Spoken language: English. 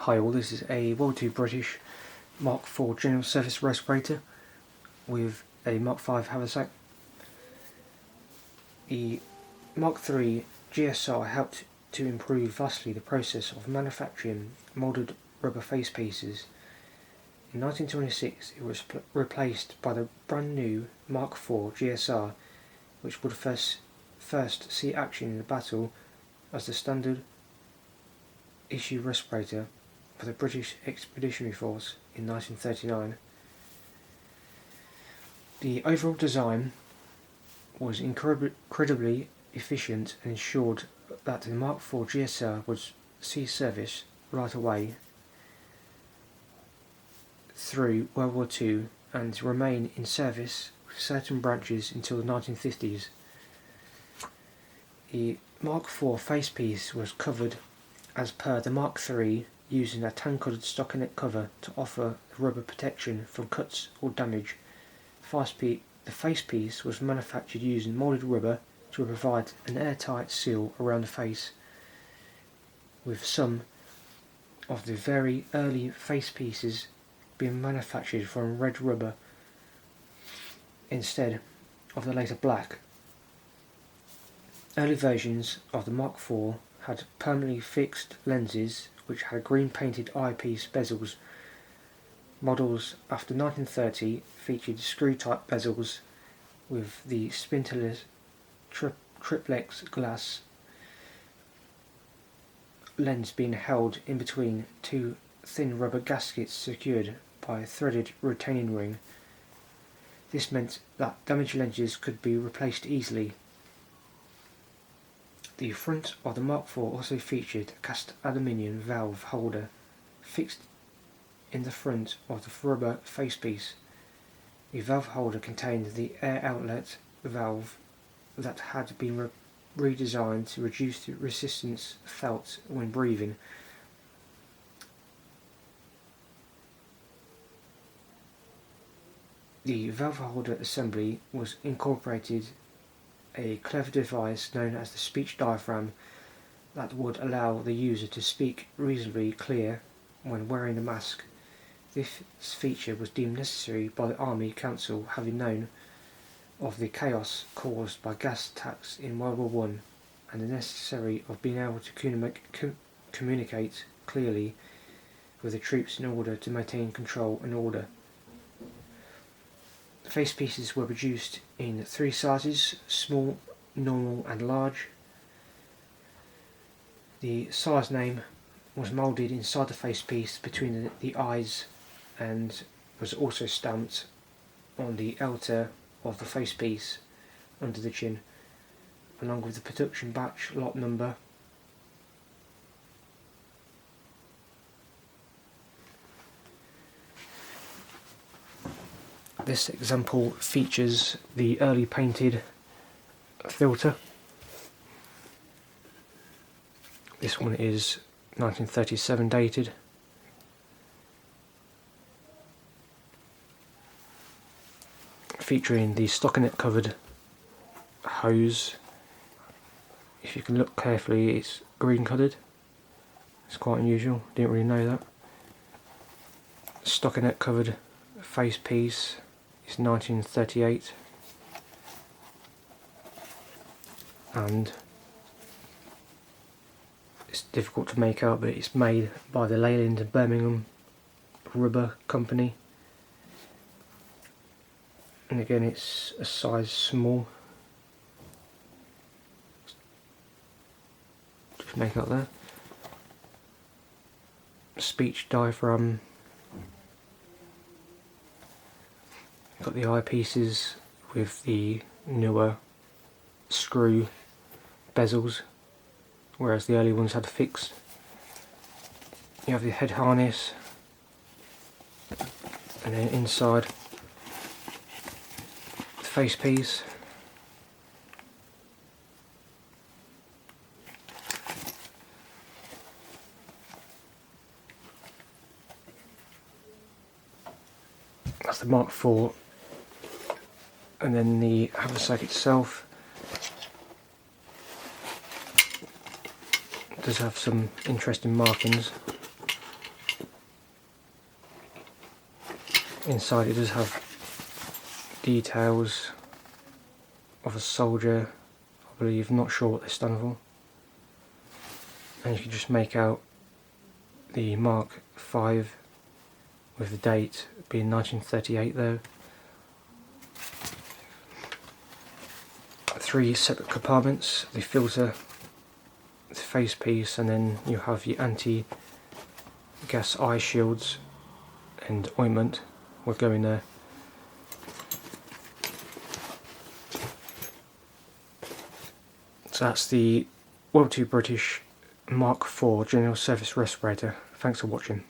Hi all, this is a WW2 British Mark IV general surface respirator with a Mark V haversack. The Mark III GSR helped to improve vastly the process of manufacturing moulded rubber face pieces. In 1926 it was replaced by the brand new Mark IV GSR, which would first see action in the battle as the standard issue respirator for the British Expeditionary Force in 1939. The overall design was incredibly efficient and ensured that the Mark IV GSR would see service right away through World War II and remain in service with certain branches until the 1950s. The Mark IV facepiece was covered as per the Mark III, using a tan-coloured stockinette cover to offer rubber protection from cuts or damage. The facepiece was manufactured using moulded rubber to provide an airtight seal around the face, with some of the very early facepieces being manufactured from red rubber instead of the later black. Early versions of the Mark IV had permanently fixed lenses which had green painted eyepiece bezels. Models after 1930 featured screw-type bezels with the spinteless triplex glass lens being held in between two thin rubber gaskets secured by a threaded retaining ring. This meant that damaged lenses could be replaced easily. The front of the Mark IV also featured a cast aluminium valve holder fixed in the front of the rubber facepiece. The valve holder contained the air outlet valve that had been redesigned to reduce the resistance felt when breathing. The valve holder assembly was incorporated a clever device known as the speech diaphragm that would allow the user to speak reasonably clear when wearing the mask. This feature was deemed necessary by the Army Council, having known of the chaos caused by gas attacks in World War I and the necessity of being able to communicate clearly with the troops in order to maintain control and order. The facepieces were produced in three sizes: small, normal and large. The size name was moulded inside the facepiece between the eyes and was also stamped on the outer of the facepiece under the chin, along with the production batch lot number. This example features the early painted filter. This one is 1937 dated. Featuring the stockinette covered hose. If you can look carefully, it's green coloured. It's quite unusual, didn't really know that. Stockinette covered face piece is 1938, and it's difficult to make out, but it's made by the Leyland and Birmingham Rubber Company, and again it's a size small. Just make out there. Speech diaphragm. Got the eyepieces with the newer screw bezels, whereas the early ones had fixed. You have the head harness, and then inside the facepiece. That's the Mark IV. And then the haversack itself does have some interesting markings. Inside it does have details of a soldier, I believe, not sure what they're stand for. And you can just make out the Mark V with the date being 1938 there. 3 separate compartments, the filter, the face piece, and then you have your anti-gas eye shields and ointment will go in there. So that's the WW2 British Mark IV General Service Respirator. Thanks for watching.